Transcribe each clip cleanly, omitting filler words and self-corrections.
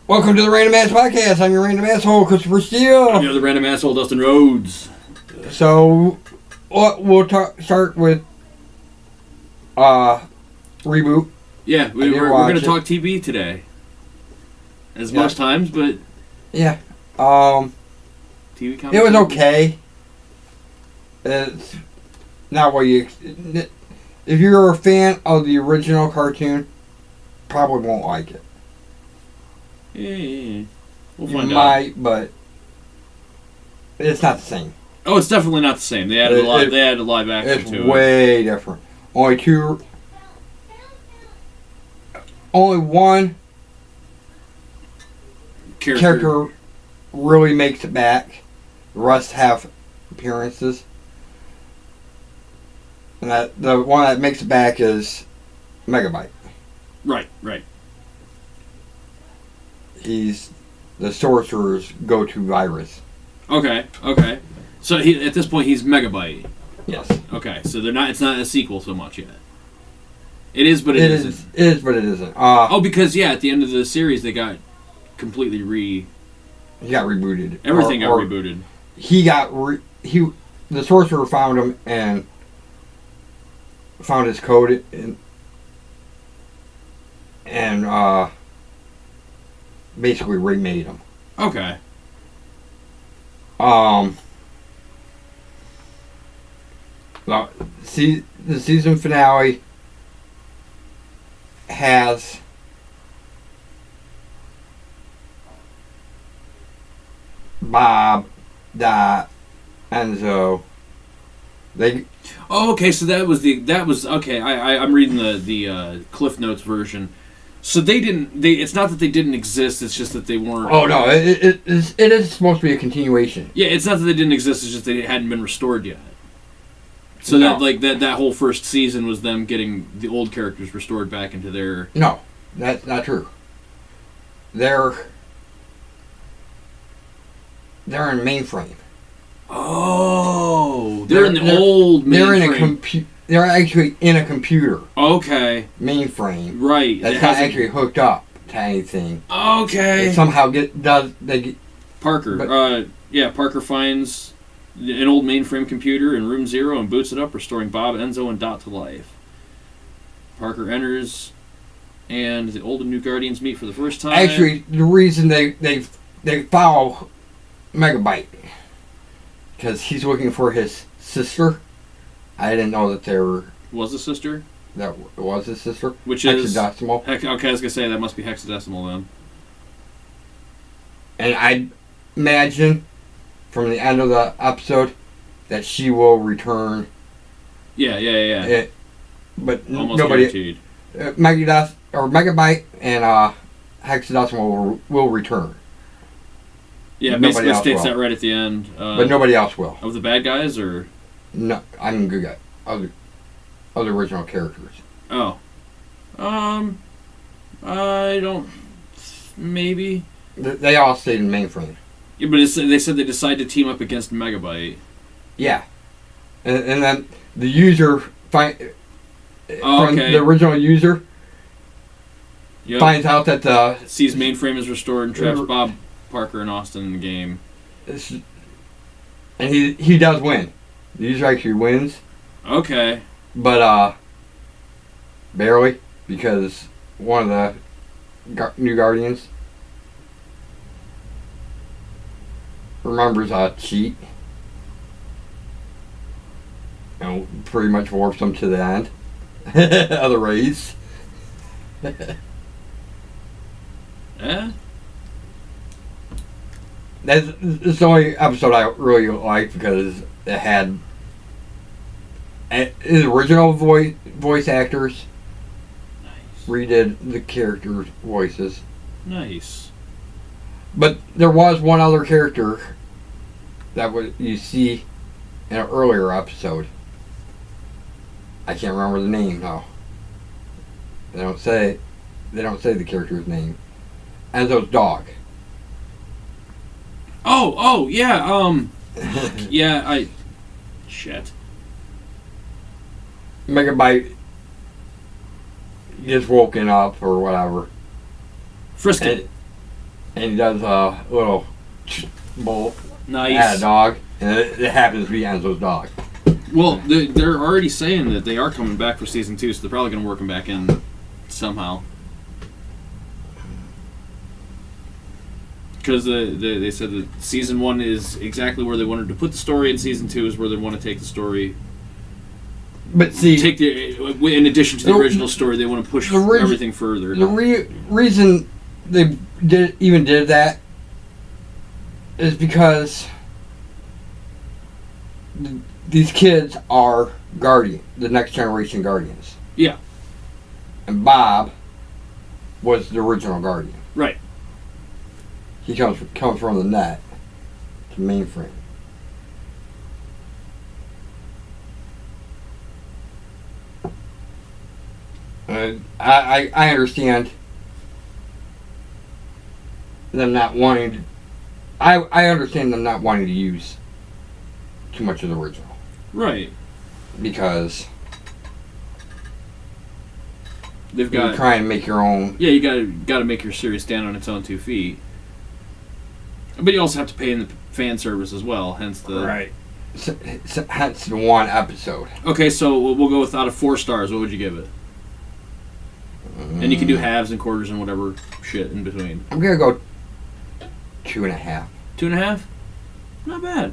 Welcome to the Random Ass Podcast. I'm your random asshole, Christopher Steele. You're the random asshole, Dustin Rhoads. So, we'll start with Reboot. Yeah, we're going to talk TV today. As most times, but... Yeah. TV it was okay. It's not what you... If you're a fan of the original cartoon, probably won't like it. Yeah. We'll you find might, out. But it's not the same. Oh, it's definitely not the same. They added a live action to it. It's way different. Only one character really makes it back. The rest have appearances. And the one that makes it back is Megabyte. Right. He's the sorcerer's go-to virus. Okay. So at this point he's Megabyte. Yes. Okay, so it's not a sequel so much yet. It is, but it isn't. It is, but it isn't. Because at the end of the series they got completely He got rebooted. Everything got rebooted. The sorcerer found him and found his code and basically remade him. Okay. The season finale has Bob, Dot, Enzo. Okay. So that was okay. I'm reading the Cliff Notes version. So it's not that they didn't exist. It's just that they weren't. Oh no! It is supposed to be a continuation. Yeah, it's not that they didn't exist. It's just they hadn't been restored yet. So that whole first season was them getting the old characters restored back into their. No, that's not true. They're in mainframe. Oh, they're in the old mainframe. They're actually in a computer. Okay. Mainframe. Right. That's not actually hooked up to anything. Okay. It somehow Parker. Parker finds an old mainframe computer in room 0 and boots it up, restoring Bob, Enzo, and Dot to life. Parker enters, and the old and new Guardians meet for the first time. Actually, the reason they follow Megabyte, because he's looking for his sister. I didn't know that there was a sister. That was his sister, which is hexadecimal. Okay, I was gonna say that must be hexadecimal then. And I imagine from the end of the episode that she will return. Yeah. But almost nobody. Megabyte and hexadecimal will return. Yeah, basically states that right at the end. But nobody else will. Of the bad guys, or? No, I mean good guy. Other original characters. Oh. I don't... Maybe. They all stayed in mainframe. Yeah, but they said they decided to team up against Megabyte. Yeah. And then the user... From the original user... Yep. Finds out that sees mainframe is restored and traps Bob, Parker, and Austin in the game. And he does win. The user actually wins. Okay. But, barely, because one of the new Guardians remembers a cheat. And pretty much warps them to the end of the race. Yeah. That's the only episode I really liked because it had his original voice actors. Nice. Redid the characters' voices. Nice. But there was one other character that you see in an earlier episode. I can't remember the name though. They don't say the character's name. Enzo's dog. Oh, yeah, yeah, shit. Megabyte gets woken up or whatever. Frisket. And he does a little bolt Nice. at a dog, and it happens to be Enzo's dog. Well, they're already saying that they are coming back for season 2, so they're probably going to work him back in somehow. Because they said that season 1 is exactly where they wanted to put the story, and season 2 is where they want to take the story. But see, in addition to the original story, they want to push everything further. The reason they did that is because these kids are the next generation Guardians. Yeah. And Bob was the original Guardian. Right. He comes from the net to mainframe. I understand them not wanting to. I understand them not wanting to use too much of the original. Right. Because they've you're got trying to make your own. Yeah, you got to make your series stand on its own 2 feet. But you also have to pay in the fan service as well. Hence the right. Hence the 1 episode. Okay, so we'll go with out of 4 stars. What would you give it? And you can do halves and quarters and whatever shit in between. I'm gonna go 2.5. 2.5? Not bad.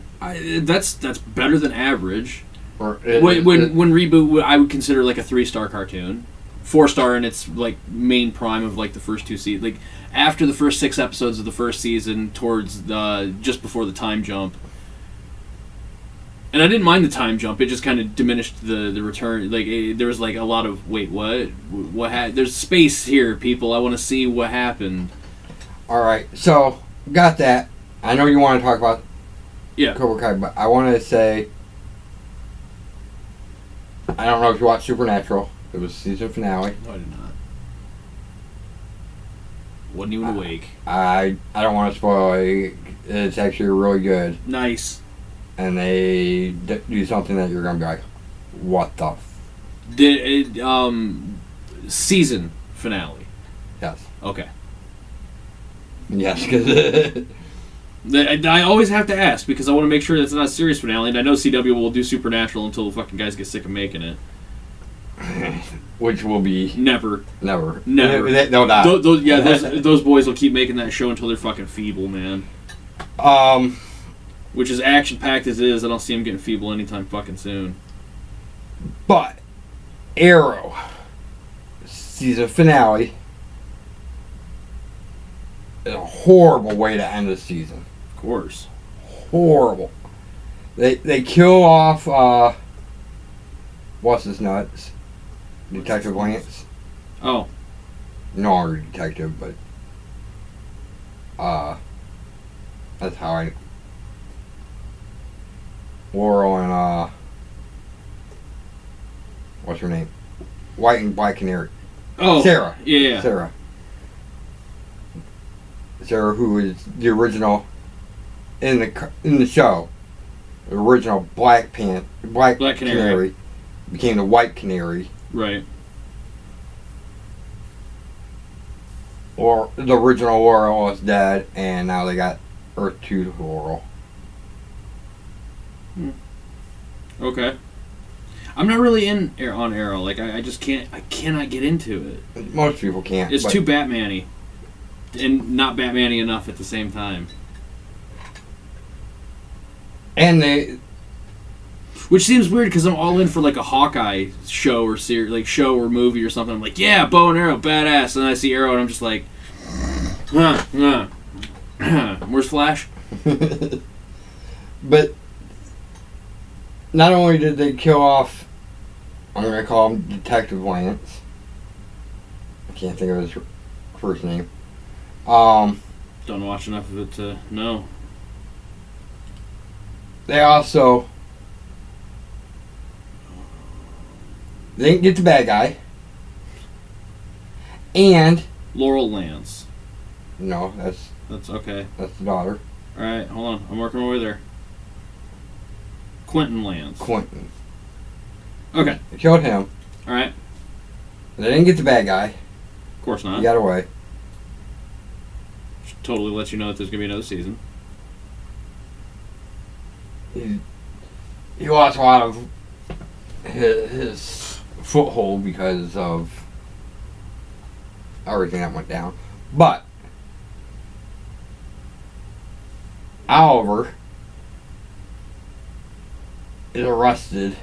That's better than average. When Reboot, I would consider like a 3-star cartoon. 4-star in its like main prime of like the first 2 seasons. Like after the first 6 episodes of the first season, towards just before the time jump. And I didn't mind the time jump. It just kind of diminished the return. Like there was like a lot of wait, what? There's space here, people. I want to see what happened. All right, so got that. I know you want to talk about Yeah. Cobra Kai, but I want to say I don't know if you watched Supernatural. It was season finale. No, I did not. Wasn't even awake. I don't want to spoil it. It's actually really good. Nice. And they do something that you're going to be like, what the season finale. Yes. Okay. Yes, because I always have to ask because I want to make sure that it's not a series finale, and I know CW will do Supernatural until the fucking guys get sick of making it. Which will be Never. no, not. Those boys will keep making that show until they're fucking feeble, man. Which is action packed as it is. I don't see them getting feeble anytime fucking soon. But Arrow season finale is a horrible way to end the season. Of course. Horrible. They kill off what's his nuts? Detective Lance. Oh. No longer detective, but that's how I Laurel and what's her name? White and Black Canary. Oh. Sarah. Yeah. Sarah, who is the original in the show, the original Black Canary, became the White Canary. Right. Or the original Laurel is dead, and now they got Earth 2 Laurel. Okay. I'm not really on Arrow. Like I just can't. I cannot get into it. Most people can't. It's too Batman-y, and not Batman-y enough at the same time. And which seems weird because I'm all in for like a Hawkeye show or show or movie or something. I'm like, yeah, bow and arrow, badass. And then I see Arrow and I'm just like, where's Flash? But not only did they kill off, I'm going to call him Detective Lance. I can't think of his first name. Don't watch enough of it to know. They also... They didn't get the bad guy. And... Laurel Lance. No, That's okay. That's the daughter. Alright, hold on. I'm working my way there. Quentin Lance. Quentin. Okay. They killed him. Alright. They didn't get the bad guy. Of course not. He got away. totally lets you know that there's going to be another season. He lost a lot of his foothold because of everything that went down. But Oliver is arrested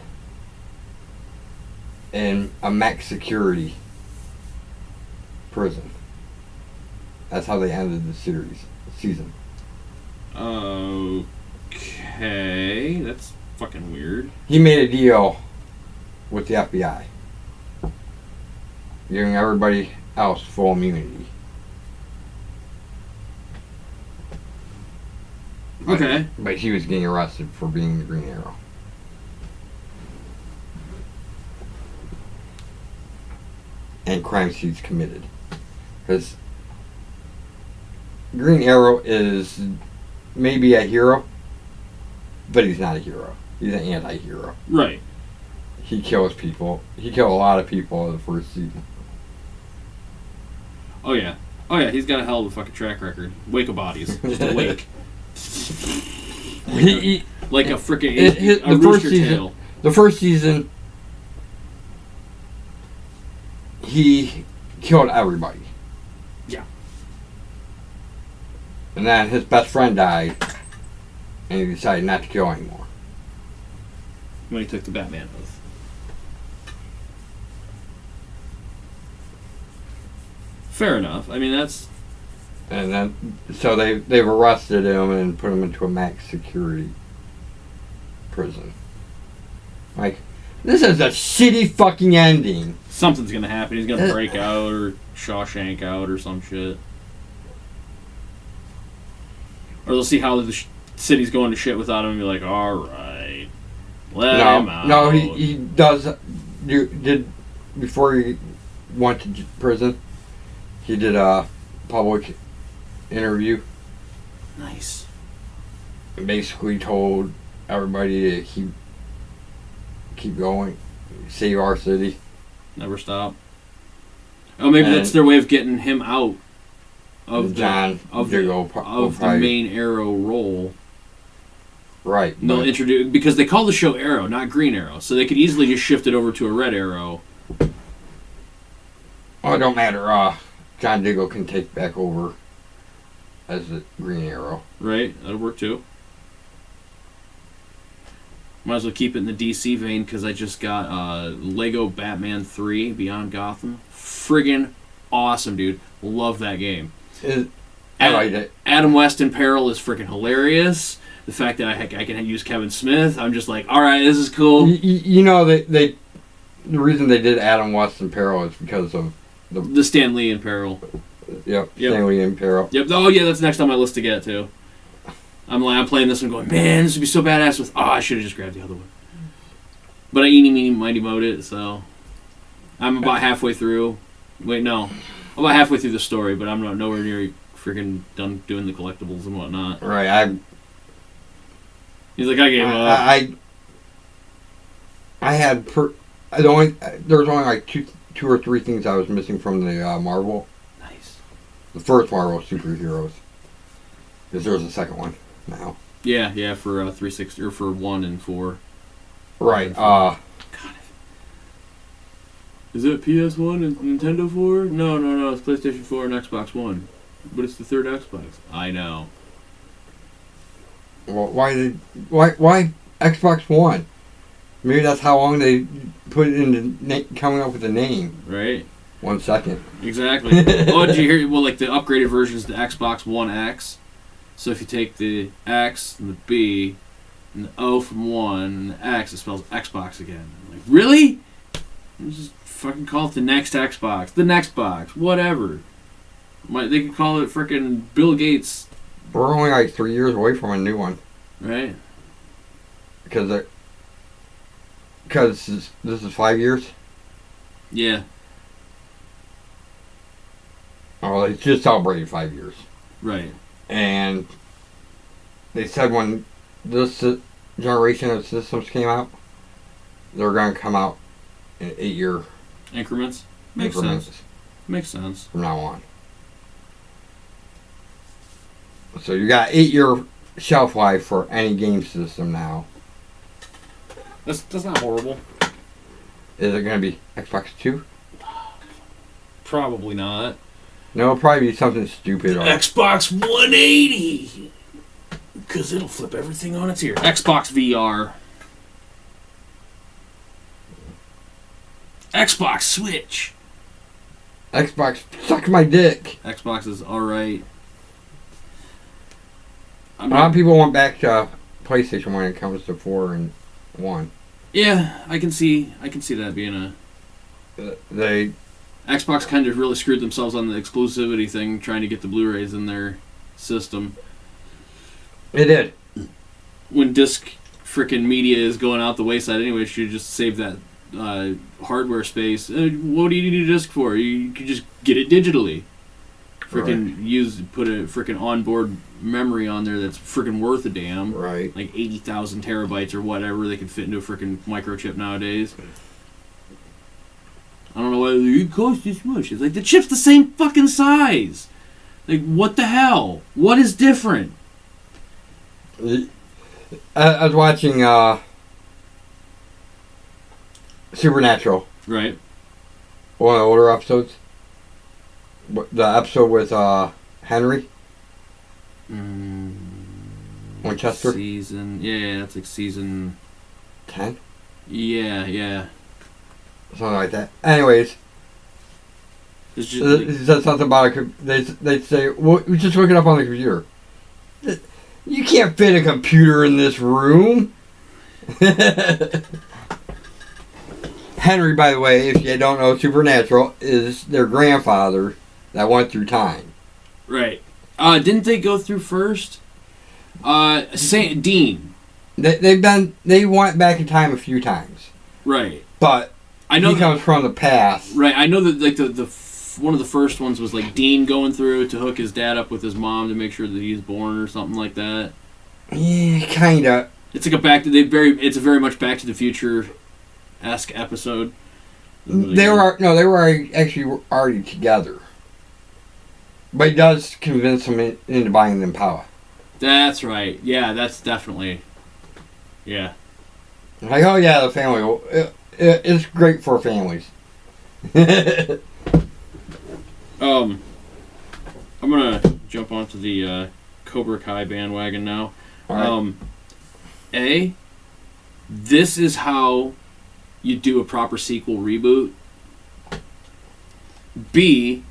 in a max security prison. That's how they ended the season. Okay, that's fucking weird. He made a deal with the FBI, giving everybody else full immunity. Okay. But he was getting arrested for being the Green Arrow. And crimes he's committed. Because Green Arrow is maybe a hero, but he's not a hero. He's an anti-hero. Right. He kills people. He killed a lot of people in the first season. Oh yeah. He's got a hell of a fucking track record. Wake of bodies. Just a wake. Like a freaking a rooster tail. The first season, he killed everybody. Yeah. And then his best friend died, and he decided not to kill anymore. When he took the Batman oath. Fair enough. I mean, that's... And then, so they've arrested him and put him into a max security prison. Like, this is a shitty fucking ending. Something's gonna happen. He's gonna break out or Shawshank out or some shit. Or they'll see how the city's going to shit without him and be like, alright, let him out. No, he does. You did, before he went to prison, he did a public interview. Nice. And basically told everybody to keep going, save our city, never stop. Oh, maybe that's their way of getting him out of the main Arrow role. Right. And they'll introduce, because they call the show Arrow, not Green Arrow, so they could easily just shift it over to a Red Arrow. Oh, it don't matter. John Diggle can take back over as the Green Arrow. Right, that'll work too. Might as well keep it in the DC vein because I just got Lego Batman 3 Beyond Gotham. Friggin' awesome, dude. Love that game. I liked it. Adam West in Peril is freaking hilarious. The fact that I can use Kevin Smith, I'm just like, all right, this is cool. You know, the reason they did Adam West in Peril is because of the Stan Lee in Peril. Yep. Stan Lee in Peril. Yep. Oh yeah, that's next on my list to get too. I'm playing this one going, man, this would be so badass with... Oh, I should have just grabbed the other one. But I eeny, meeny, mighty mode it, so... I'm about halfway through. Wait, no. I'm about halfway through the story, but I'm nowhere near freaking done doing the collectibles and whatnot. Right, He's like, I gave up. I had... there was only like two or three things I was missing from the Marvel. Nice. The first Marvel superheroes. Because there was a second one now. Yeah, for 360 or for 1 and 4. Right. God. Is it PS1 and Nintendo 4? No. It's PlayStation 4 and Xbox One. But it's the third Xbox. I know. Well, why Xbox One? Maybe that's how long they put it into coming up with the name. Right. 1 second. Exactly. Oh, did you hear? Well, like the upgraded version is the Xbox One X. So if you take the X and the B and the O from 1 and the X, it spells Xbox again. I'm like, really? Just fucking call it the next Xbox. The next box. Whatever. They could call it frickin' Bill Gates. We're only like 3 years away from a new one. Right. Because this is 5 years? Yeah. Oh, they just celebrated 5 years. Right. And they said when this generation of systems came out, they're going to come out in 8-year increments. Makes sense. Makes sense. From now on. So you got 8-year shelf life for any game system now. That's not horrible. Is it going to be Xbox 2? Probably not. No, it'll probably be something stupid. Xbox 180! Because it'll flip everything on its ear. Xbox VR. Xbox Switch. Xbox, suck my dick. Xbox is alright. A lot of people went back to PlayStation when it comes to 4 and 1. Yeah, I can see that being a... They... Xbox kind of really screwed themselves on the exclusivity thing, trying to get the Blu-rays in their system. It did. When disc frickin' media is going out the wayside anyway, you should just save that hardware space. What do you need a disc for? You could just get it digitally. Put a frickin' onboard memory on there that's frickin' worth a damn. Right. Like 80,000 terabytes or whatever they can fit into a frickin' microchip nowadays. I don't know why it costs this much. It's like, the chip's the same fucking size. Like, what the hell? What is different? I was watching Supernatural. Right. One of the older episodes. The episode with Henry. Winchester. That's like season 10? Yeah. Something like that. Anyways. It's just He said something about they say, well, we just look it up on the computer. You can't fit a computer in this room. Henry, by the way, if you don't know, Supernatural is their grandfather that went through time. Right. Didn't they go through first? Dean. They went back in time a few times. Right. But I know he comes from the past. Right. I know that like the one of the first ones was like Dean going through to hook his dad up with his mom to make sure that he's born or something like that. Yeah, kinda. It's like it's a very much Back to the Future-esque episode. They were actually already together. But he does convince them into buying them power. That's right. Yeah, that's definitely. Yeah. Like, oh yeah, the family. It's great for families. I'm gonna jump onto the Cobra Kai bandwagon now. Right. This is how you do a proper sequel reboot. B,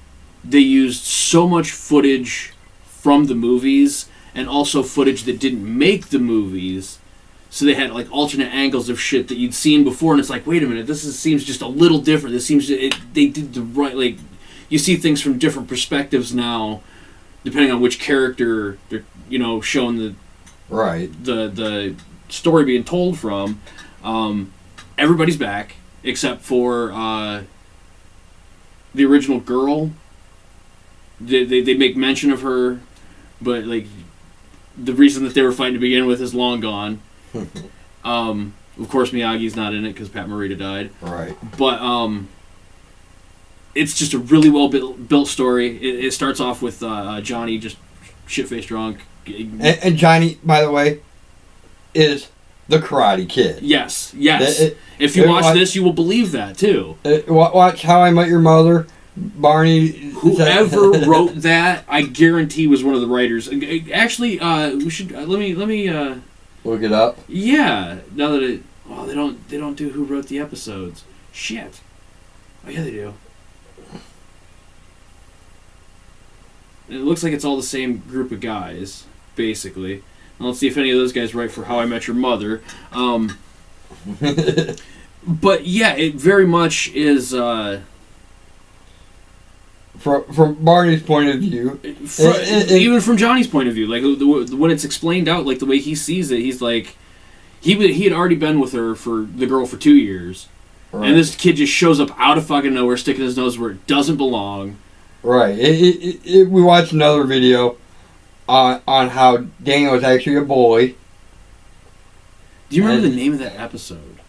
they used so much footage from the movies and also footage that didn't make the movies. So they had like alternate angles of shit that you'd seen before, and it's like, wait a minute, seems just a little different. They did the right, like, you see things from different perspectives now, depending on which character they're, showing the story being told from. Everybody's back except for the original girl. They make mention of her, but like the reason that they were fighting to begin with is long gone. Of course, Miyagi's not in it because Pat Morita died. Right. But it's just a really well built story. It starts off with Johnny just shit-faced drunk. And Johnny, by the way, is the Karate Kid. Yes. If you watch this, you will believe that too. Watch How I Met Your Mother. Barney. Whoever wrote that, I guarantee was one of the writers. Actually, we should let me look it up. Yeah. Now that they don't do who wrote the episodes. Shit. Oh yeah, they do. It looks like it's all the same group of guys, basically. Now, let's see if any of those guys write for How I Met Your Mother. But yeah, it very much is. From Barney's point of view, even from Johnny's point of view, like when it's explained out, like the way he sees it, he's like, he had already been with the girl for 2 years, right. And this kid just shows up out of fucking nowhere, sticking his nose where it doesn't belong. Right. We watched another video on how Daniel was actually a boy. Do you remember the name of that episode?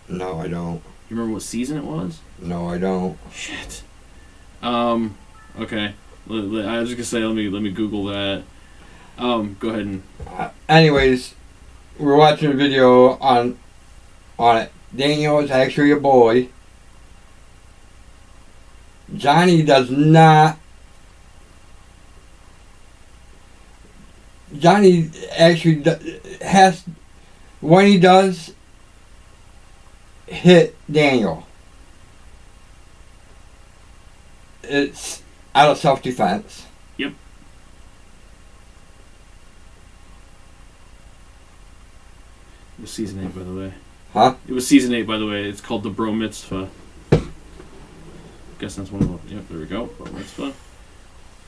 No, I don't. You remember what season it was? No, I don't. Shit. Okay. I was just gonna say, let me Google that. Go ahead and... Anyways, we're watching a video on it. Daniel is actually a boy. Johnny does not... Johnny actually has... When he does hit Daniel, it's out of self-defense. Yep. It was season 8, by the way. Huh? It was season 8, by the way. It's called the Bro Mitzvah. Guess that's one of them. Yep, there we go. Bro Mitzvah.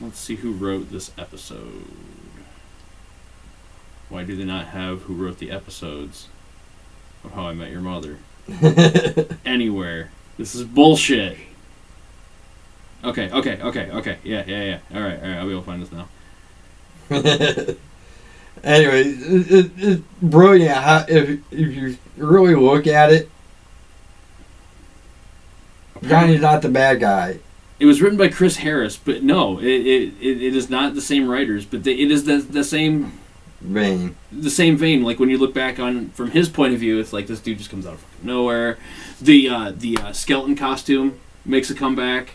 Let's see who wrote this episode. Why do they not have who wrote the episodes of How I Met Your Mother anywhere? This is bullshit. Okay. Yeah. All right. I'll be able to find this now. Anyway, it's brilliant how, if you really look at it, Johnny's not the bad guy. It was written by Chris Harris, but no, it is not the same writers, but it is the same vein. The same vein. Like when you look back on from his point of view, it's like this dude just comes out of nowhere. The skeleton costume makes a comeback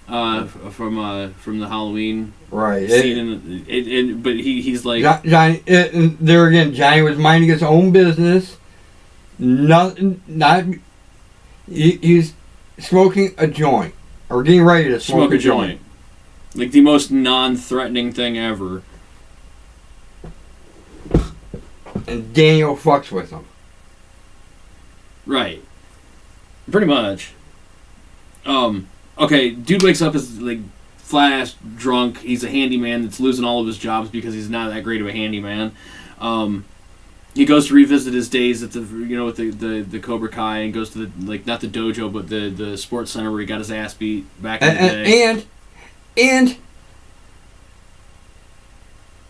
from the Halloween scene, but he's like Johnny. There again, Johnny was minding his own business. He's smoking a joint or getting ready to smoke a joint. Like the most non-threatening thing ever. And Daniel fucks with him. Right. Pretty much. Okay, dude wakes up as like flash drunk. He's a handyman that's losing all of his jobs because he's not that great of a handyman. He goes to revisit his days at with the Cobra Kai and goes to the not the dojo but the sports center where he got his ass beat back in the day. And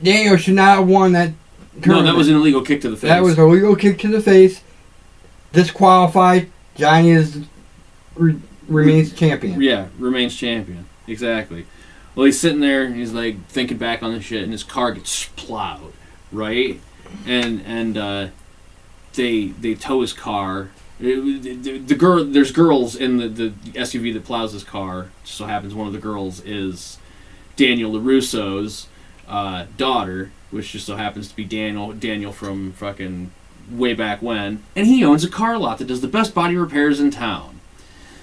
Daniel should not have won that tournament. No, that was an illegal kick to the face. That was a legal kick to the face. Disqualified. Johnny remains champion. Yeah, remains champion. Exactly. Well, he's sitting there and he's like thinking back on the shit, and his car gets plowed, right? And they tow his car. There's girls in the SUV that plows his car. Just so happens one of the girls is Daniel LaRusso's daughter, which just so happens to be Daniel from fucking way back when, and he owns a car lot that does the best body repairs in town.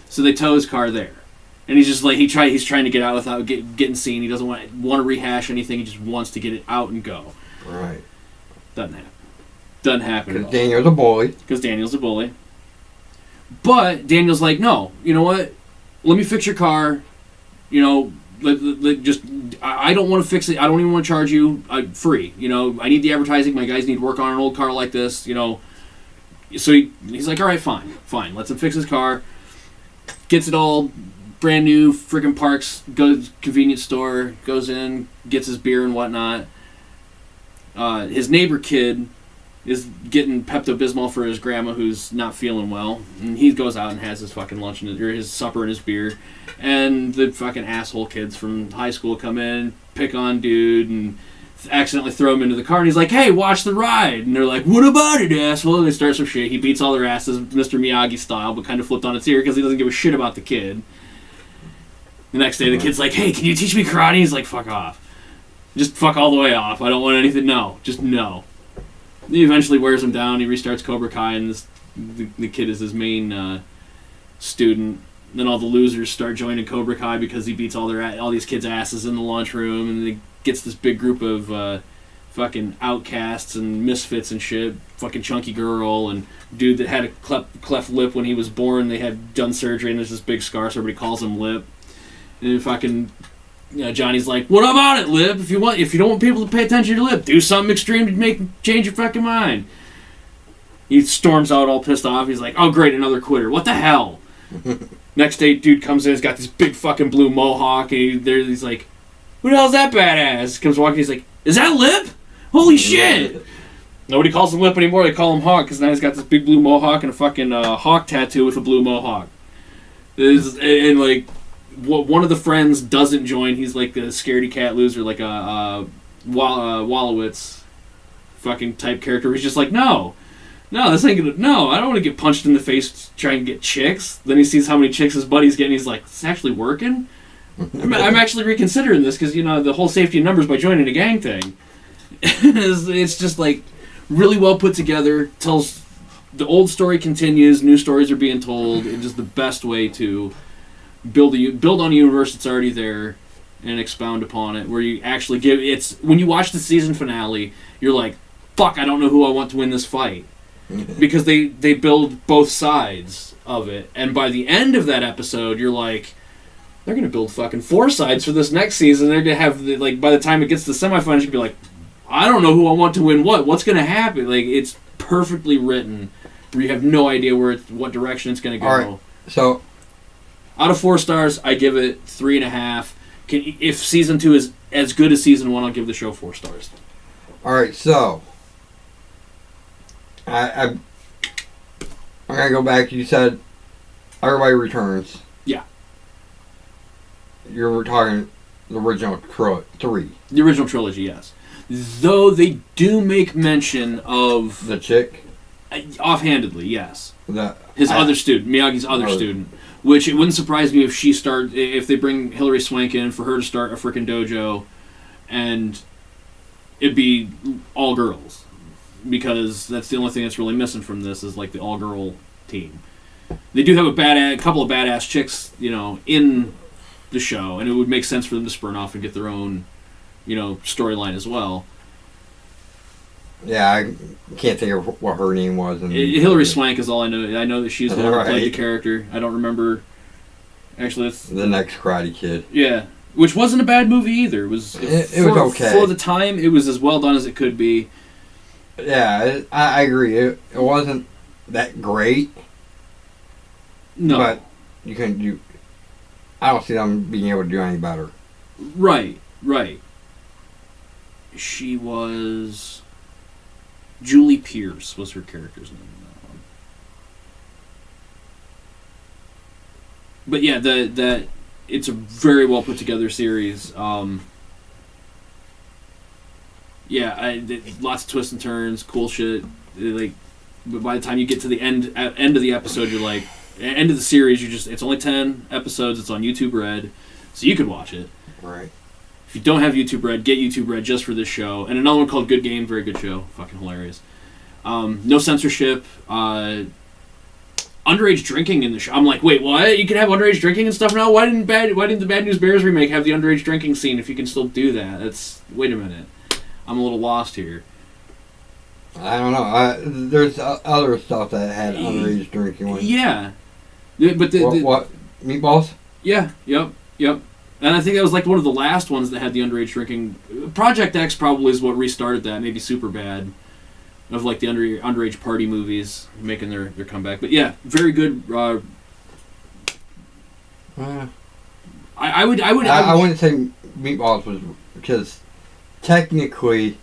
So they tow his car there, and he's just like he's trying to get out without getting seen. He doesn't want to rehash anything. He just wants to get it out and go. Right. Doesn't happen. Because Daniel's a bully. Because Daniel's a bully. But Daniel's like, no, you know what? Let me fix your car. You know, I don't want to fix it. I don't even want to charge you free. You know, I need the advertising. My guys need work on an old car like this. You know, so he's like, all right, fine. Lets him fix his car. Gets it all brand new. Freaking parks. Goes to convenience store. Goes in. Gets his beer and whatnot. His neighbor kid is getting Pepto-Bismol for his grandma who's not feeling well, and he goes out and has his fucking lunch or his supper and his beer, and the fucking asshole kids from high school come in, pick on dude, and accidentally throw him into the car, and he's like, hey, watch the ride, and they're like, what about it, asshole? And they start some shit. He beats all their asses, Mr. Miyagi style, but kind of flipped on its ear because he doesn't give a shit about the kid. The next day, the kid's like, hey, can you teach me karate? He's like, fuck off. Just fuck all the way off. I don't want anything. No. Just no. He eventually wears him down. He restarts Cobra Kai, and the kid is his main student. Then all the losers start joining Cobra Kai because he beats all these kids' asses in the lunchroom, and he gets this big group of fucking outcasts and misfits and shit. Fucking chunky girl and dude that had a cleft lip when he was born. They had done surgery, and there's this big scar, so everybody calls him Lip. And fucking Johnny's like, what about it, Lip? If you don't want people to pay attention to your Lip, do something extreme to change your fucking mind. He storms out all pissed off. He's like, oh great, another quitter. What the hell? Next day, dude comes in, he's got this big fucking blue mohawk, and he's like, who the hell's that badass? Comes walking, he's like, is that Lip? Holy shit! Nobody calls him Lip anymore, they call him Hawk, because now he's got this big blue mohawk and a fucking hawk tattoo with a blue mohawk. And like, one of the friends doesn't join. He's like a scaredy cat loser, like a Wallowitz fucking type character who's just like, no, this ain't gonna. No, I don't want to get punched in the face trying to get chicks. Then he sees how many chicks his buddy's getting. He's like, it's actually working. I'm actually reconsidering this because the whole safety in numbers by joining a gang thing. It's just like really well put together. Tells the old story continues. New stories are being told. It's just the best way to build on a universe that's already there and expound upon it. Where you actually when you watch the season finale, you're like, fuck, I don't know who I want to win this fight. Because they build both sides of it. And by the end of that episode, you're like, they're going to build fucking 4 sides for this next season. They're going to have, by the time it gets to the semifinals, you're going to be like, I don't know who I want to win what. What's going to happen? Like, it's perfectly written where you have no idea what direction it's going to go. All right. So, out of 4 stars, I give it 3.5. If season 2 is as good as season 1, I'll give the show 4 stars. All right, so I'm gonna go back. You said Everybody Returns. Yeah. You were talking the original 3. The original trilogy, yes. Though they do make mention of the chick. Offhandedly, yes. His other student, Miyagi's other student. Which it wouldn't surprise me if they bring Hilary Swank in for her to start a frickin' dojo, and it'd be all girls, because that's the only thing that's really missing from this is like the all girl team. They do have a couple of badass chicks, in the show, and it would make sense for them to spurn off and get their own, storyline as well. Yeah, I can't think of what her name was. Hilary Swank is all I know. I know that she's the one who played the character. I don't remember. Actually, that's the next Karate Kid. Yeah, which wasn't a bad movie either. It was okay. For the time, it was as well done as it could be. Yeah, I agree. It wasn't that great. No. But you couldn't do... I don't see them being able to do any better. Right. She was... Julie Pierce was her character's name in that one. But yeah, it's a very well put together series. Lots of twists and turns, cool shit. But by the time you get to the end of the episode, you're like, end of the series, it's only 10 episodes. It's on YouTube Red, so you could watch it. Right. If you don't have YouTube Red, get YouTube Red just for this show. And another one called Good Game, very good show, fucking hilarious. No censorship. Underage drinking in the show. I'm like, wait, what? You can have underage drinking and stuff now? Why didn't the Bad News Bears remake have the underage drinking scene if you can still do that? Wait a minute. I'm a little lost here. I don't know. There's other stuff that had underage drinking. Yeah. But what? Meatballs? Yeah. Yep. And I think that was like one of the last ones that had the underage drinking. Project X probably is what restarted that. Maybe Superbad. Of like the underage party movies making their comeback. But yeah, very good. I wouldn't say Meatballs was, because technically,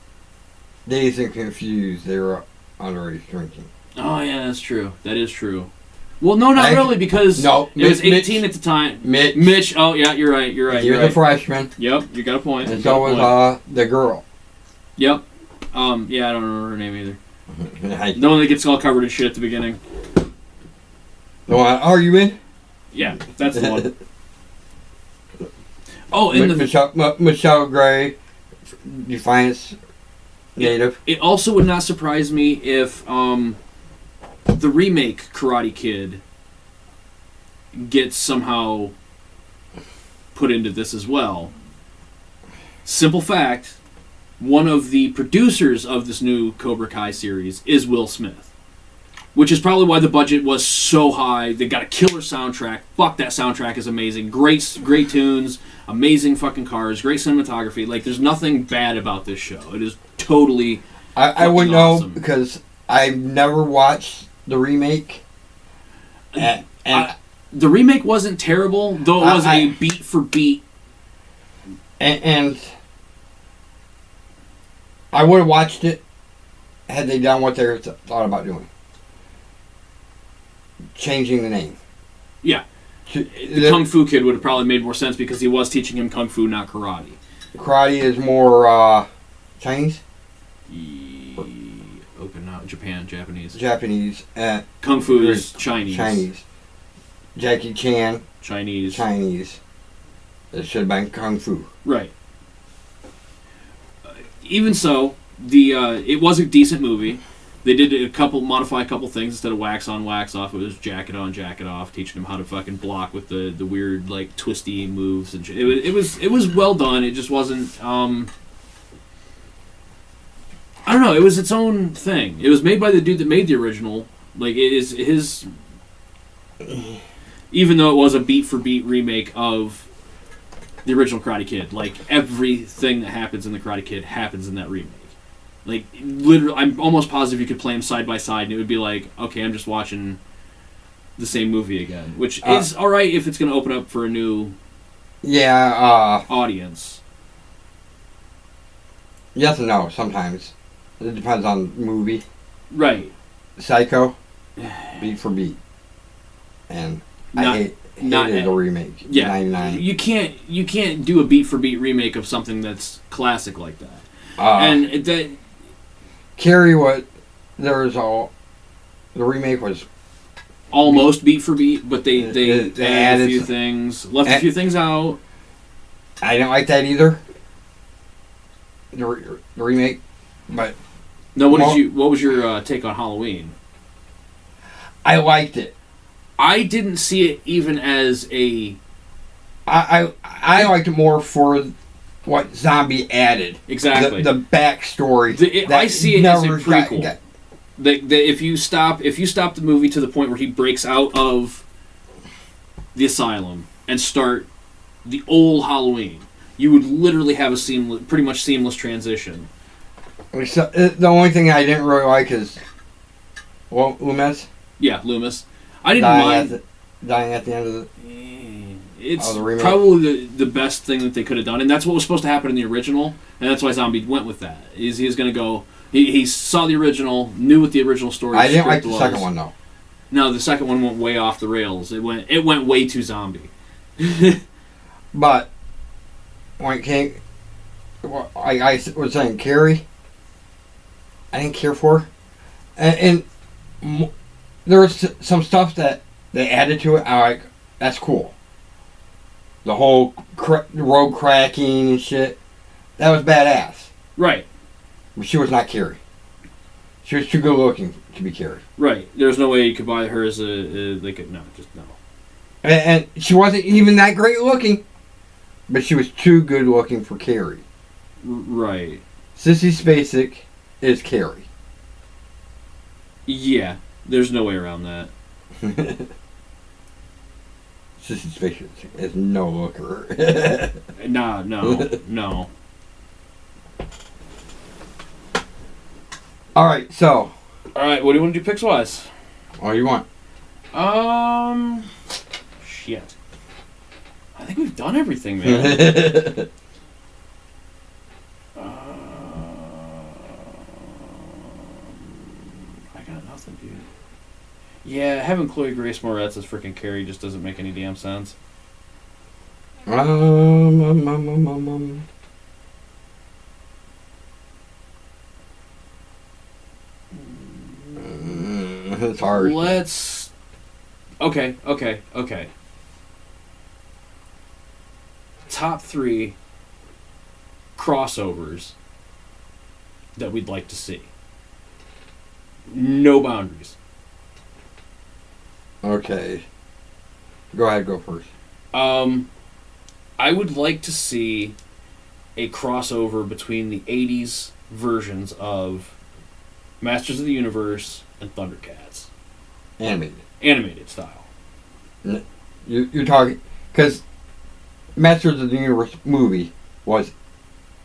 Dazed and Confused, they were underage drinking. Oh yeah, that's true. That is true. Well, no, not really, because it was 18 at the time. Mitch. Oh yeah, you're right. He was a freshman. Yep, you got a point. And so was the girl. Yep. Yeah, I don't remember her name either. The one that gets all covered in shit at the beginning. The one arguing? Yeah, that's the one. Oh, and Michelle Gray, Defiance native. It also would not surprise me if the remake Karate Kid gets somehow put into this as well. Simple fact, one of the producers of this new Cobra Kai series is Will Smith, which is probably why the budget was so high. They got a killer soundtrack. Fuck, that soundtrack is amazing. Great tunes, amazing fucking cars, great cinematography. Like, there's nothing bad about this show. It is totally I wouldn't awesome. know, because I've never watched the remake. And the remake wasn't terrible, though it was a beat for beat. And I would have watched it had they done what they thought about doing. Changing the name. Yeah. The Kung Fu Kid would have probably made more sense because he was teaching him Kung Fu, not karate. Karate is more Chinese? Open now. Japanese. Japanese. Kung Fu is Chinese. Chinese. Jackie Chan. Chinese. It should have been Kung Fu. Right. Even so, it was a decent movie. They did modify a couple things instead of wax on, wax off. It was jacket on, jacket off, teaching them how to fucking block with the weird like twisty moves and shit. It was well done. It just wasn't. I don't know. It was its own thing. It was made by the dude that made the original. Like it is his. Even though it was a beat for beat remake of the original Karate Kid, like everything that happens in the Karate Kid happens in that remake. Like literally, I'm almost positive you could play them side by side, and it would be like, okay, I'm just watching the same movie again, which is all right if it's going to open up for a new audience. Yes and no. Sometimes it depends on the movie. Right. Psycho, beat for beat, and I hated the remake. Yeah, 99. You can't do a beat for beat remake of something that's classic like that. And that Carrie, the remake was almost beat for beat, but they added a few things, left a few things out. I didn't like that either. The remake, but no. What was your take on Halloween? I liked it. I didn't see it even as a. I liked it more for what Zombie added. Exactly. The backstory. I see it as a prequel. If you stop the movie to the point where he breaks out of the asylum and start the old Halloween, you would literally have a pretty much seamless transition. So, the only thing I didn't really like is Loomis. Yeah, Loomis. I didn't mind dying at the end of the. It's probably the best thing that they could have done, and that's what was supposed to happen in the original, and that's why Zombie went with that. He was going to go. He saw the original, knew what the original story. I didn't like the second one though. No, the second one went way off the rails. It went way too zombie. But when it came, I was saying Carrie, I didn't care for, and there was some stuff that they added to it. I like. That's cool. The whole road cracking and shit, that was badass. Right. But she was not Carrie. She was too good looking to be Carrie. Right. There's no way you could buy her as no. And she wasn't even that great looking, but she was too good looking for Carrie. Right. Sissy Spacek is Carrie. Yeah. There's no way around that. Sissy Spacek is no looker. No. Alright, so. Alright, what do you want to do picks-wise? What do you want? Shit. I think we've done everything, man. I got nothing, dude. Yeah, having Chloe Grace Moretz as freaking Carrie just doesn't make any damn sense. It's hard. Let's. Okay. Top 3 crossovers that we'd like to see. No boundaries. Okay. Go ahead, go first. I would like to see a crossover between the 80s versions of Masters of the Universe and Thundercats. Animated style. You're talking... Because Masters of the Universe movie was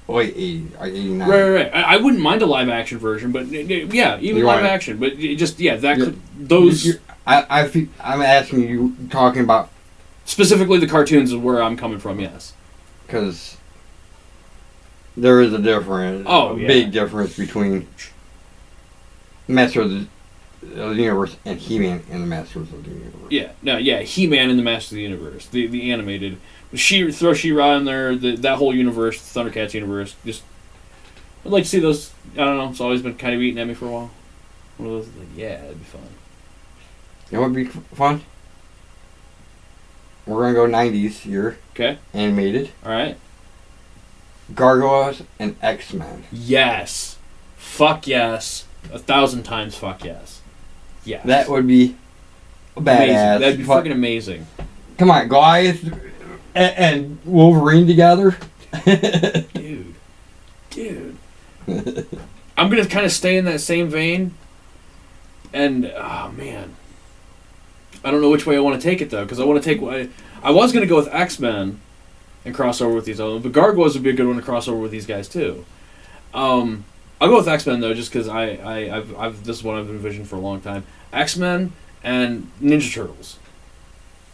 late 80s, like 89. Right. I wouldn't mind a live-action version, but yeah, even live-action. But just, yeah, that could... Those... I'm asking you, talking about... Specifically the cartoons is where I'm coming from, yes. Because there is a big difference between Masters of the Universe and He-Man and the Masters of the Universe. He-Man and the Masters of the Universe, the animated. Throw She-Ra in there, that whole universe, the Thundercats universe, just I'd like to see those. I don't know. It's always been kind of eating at me for a while. One of those, like, yeah, it'd be fun. You know what would be fun? We're going to go 90s here. Okay. Animated. All right. Gargoyles and X-Men. Yes. Fuck yes. 1,000 times fuck yes. Yes. That would be badass. Amazing. That'd be fucking amazing. Come on, Goliath and Wolverine together. Dude. I'm gonna kind of stay in that same vein, and oh man, I don't know which way I want to take it though, because I want to take. I was gonna go with X-Men and cross over with these other, but Gargoyles would be a good one to cross over with these guys too. I'll go with X-Men though, just because I've this is what I've envisioned for a long time. X-Men and Ninja Turtles.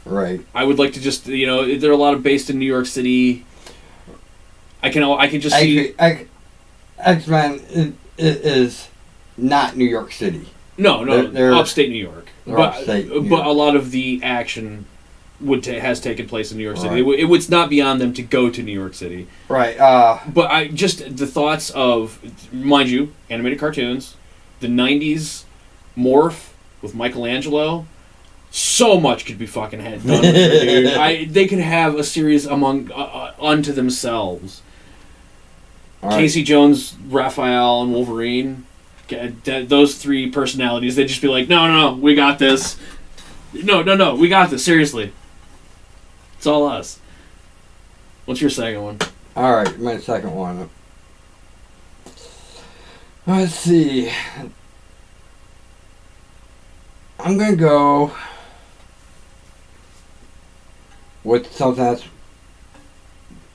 Right. I would like to just there are a lot of based in New York City. I can just see X-Men is not New York City. No, they're upstate New York. But a lot of the action has taken place in New York City. Right. It's not beyond them to go to New York City. Right. But the thoughts of, mind you, animated cartoons, the 90s morph with Michelangelo. So much could be fucking done with it, dude. They could have a series unto themselves. Right. Casey Jones, Raphael, and Wolverine. Those three personalities, they'd just be like, no, we got this. No, we got this, seriously. It's all us. What's your second one? Alright, my second one. Let's see. I'm going to go with something that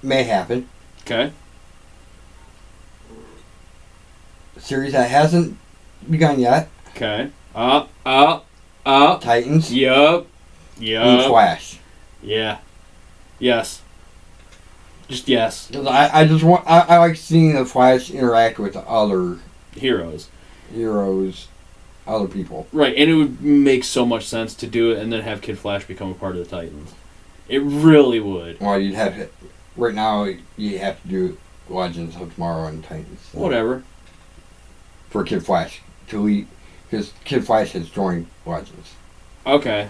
may happen. Okay. Series that hasn't begun yet. Okay. Titans. Yup. And Flash. Yeah. Yes. Just yes. I like seeing the Flash interact with the other heroes, other people. Right, and it would make so much sense to do it and then have Kid Flash become a part of the Titans. It really would. Well, you'd have to, right now you have to do Legends of Tomorrow and Titans. So. Whatever. For Kid Flash to lead, because Kid Flash has joined Legends. Okay.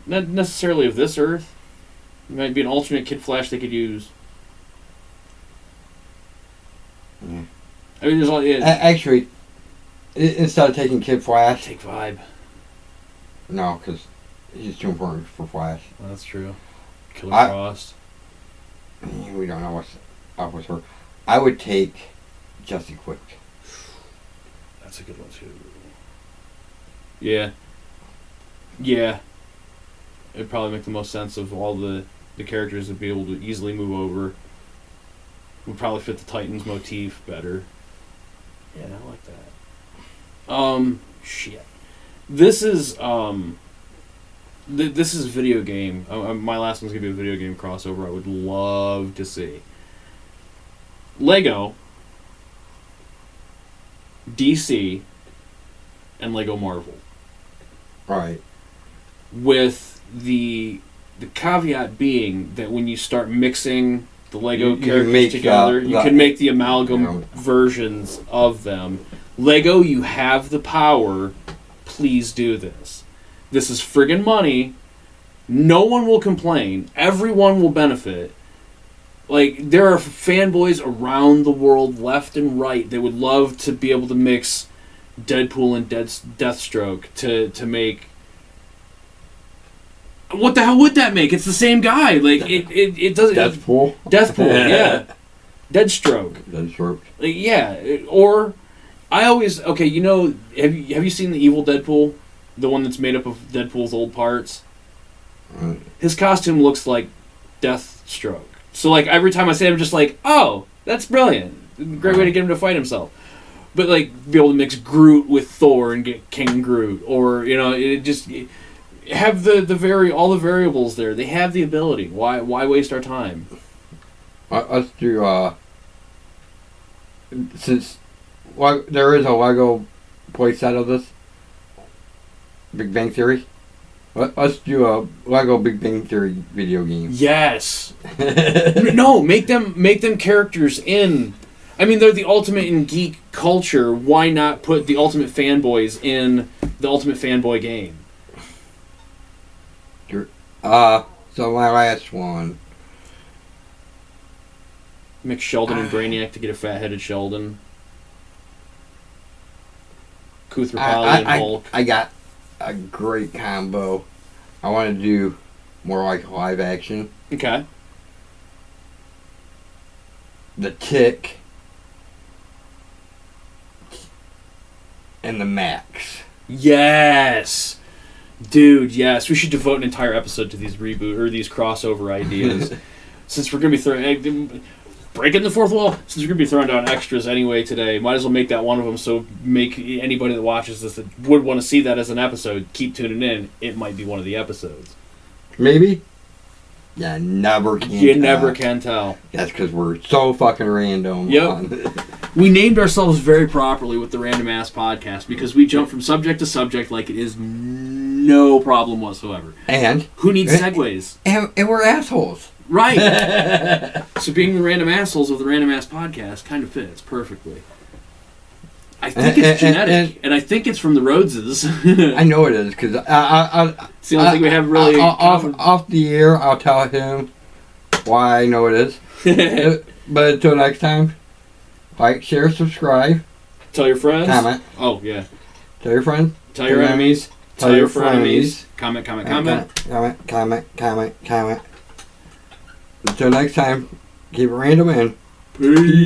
Not necessarily of this Earth. It might be an alternate Kid Flash they could use. Yeah. I mean, there's all. Yeah. Actually, instead of taking Kid Flash, take Vibe. No, because he's too important for Flash. Well, that's true. Killer Frost. We don't know what's up with her. I would take Jesse Quick. That's a good one too. Yeah. Yeah. It'd probably make the most sense of all the characters that'd be able to easily move over. Would probably fit the Titans motif better. Yeah, I like that. Shit. This is this is video game. My last one's gonna be a video game crossover. I would love to see. Lego, DC, and Lego Marvel. Right. With the caveat being that when you start mixing the Lego characters together, you can make the amalgam versions of them. Lego, you have the power. Please do this. This is friggin' money. No one will complain. Everyone will benefit. Like, there are fanboys around the world, left and right, that would love to be able to mix Deadpool and Deathstroke to make... What the hell would that make? It's the same guy. Like, it doesn't... Deathpool? Deathpool, yeah. Deathstroke. Like, yeah. Or, I always... Okay, you know... Have you seen the evil Deadpool? The one that's made up of Deadpool's old parts? Right. His costume looks like Deathstroke. So, like, every time I say it, I'm just like, oh, that's brilliant. Great way to get him to fight himself. But, like, be able to mix Groot with Thor and get King Groot. Or, you know, it just... Have all the variables there. They have the ability. Why waste our time? Let's do, since there is a Lego playset of this, Big Bang Theory, Let's do a Lego Big Bang Theory video game. Yes. No, make them characters in. I mean, they're the ultimate in geek culture. Why not put the ultimate fanboys in the ultimate fanboy game? So my last one. Mix Sheldon and Brainiac to get a fat-headed Sheldon. Koothrappali and Hulk. I got a great combo. I want to do more like live action. Okay. The Tick and the Max. Yes! Dude, yes. We should devote an entire episode to these reboot or these crossover ideas. Since we're going to be throwing... Breaking the fourth wall. Since we're going to be throwing down extras anyway today, might as well make that one of them, so make anybody that watches this that would want to see that as an episode, keep tuning in. It might be one of the episodes. Maybe? You never can You never can tell. That's because we're so fucking random. Yep. We named ourselves very properly with the Random Ass Podcast because we jump from subject to subject like it is no problem whatsoever. And? Who needs segues? And we're assholes. Right. So being the random assholes of the Random Ass Podcast kind of fits perfectly. I think it's genetic, and I think it's from the Rhoadses. I know it is, because it's the only thing we have really off the air, I'll tell him why I know it is. But until next time, like, share, subscribe. Tell your friends. Comment. Oh, yeah. Tell your friends. Tell your enemies. Tell your frenemies. Comment. Comment. Until next time, keep it random and peace.